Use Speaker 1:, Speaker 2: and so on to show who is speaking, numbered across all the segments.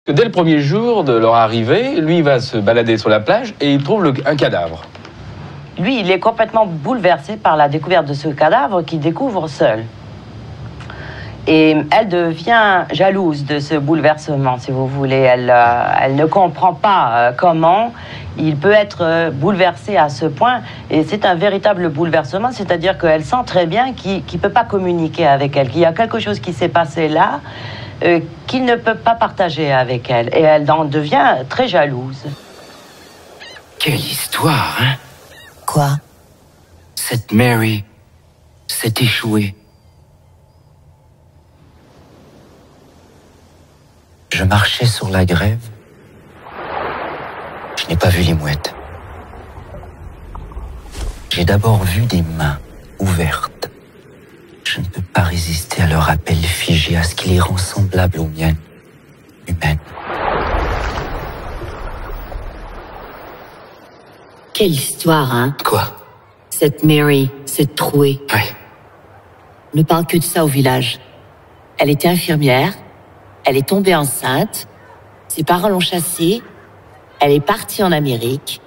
Speaker 1: Dès le premier jour de leur arrivée, lui, il va se balader sur la plage et il trouve un cadavre.
Speaker 2: Lui, il est complètement bouleversé par la découverte de ce cadavre qu'il découvre seul. Et elle devient jalouse de ce bouleversement, si vous voulez. Elle ne comprend pas comment il peut être bouleversé à ce point. Et c'est un véritable bouleversement, c'est-à-dire qu'elle sent très bien qu'il ne peut pas communiquer avec elle, qu'il y a quelque chose qui s'est passé là, qu'il ne peut pas partager avec elle. Et elle en devient très jalouse.
Speaker 3: Quelle histoire, hein?
Speaker 4: Quoi?
Speaker 3: Cette Mary s'est échouée. Je marchais sur la grève. Je n'ai pas vu les mouettes. J'ai d'abord vu des mains ouvertes. Je ne peux pas résister à leur appel figé, à ce qui les rend semblables aux miennes, humaines.
Speaker 4: Quelle histoire, hein?
Speaker 3: Quoi?
Speaker 4: Cette Mary, cette trouée.
Speaker 3: Oui.
Speaker 4: On ne parle que de ça au village. Elle était infirmière, elle est tombée enceinte, ses parents l'ont chassée, elle est partie en Amérique,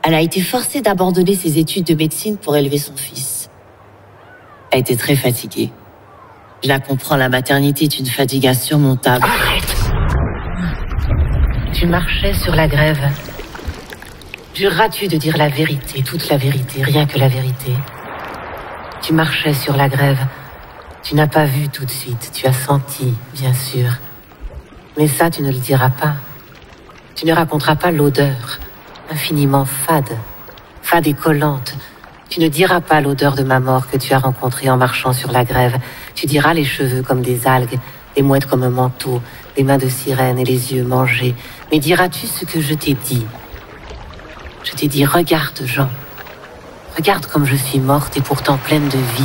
Speaker 4: elle a été forcée d'abandonner ses études de médecine pour élever son fils. Elle était très fatiguée. Je la comprends, la maternité est une fatigue insurmontable.
Speaker 3: Arrête!
Speaker 4: Tu marchais sur la grève. Jureras-tu de dire la vérité, toute la vérité, rien que la vérité? Tu marchais sur la grève. Tu n'as pas vu tout de suite, tu as senti, bien sûr. Mais ça, tu ne le diras pas. Tu ne raconteras pas l'odeur, infiniment fade et collante. Tu ne diras pas l'odeur de ma mort que tu as rencontrée en marchant sur la grève. Tu diras les cheveux comme des algues, les mouettes comme un manteau, les mains de sirène et les yeux mangés. Mais diras-tu ce que je t'ai dit? Je t'ai dit, regarde, Jean. Regarde comme je suis morte et pourtant pleine de vie.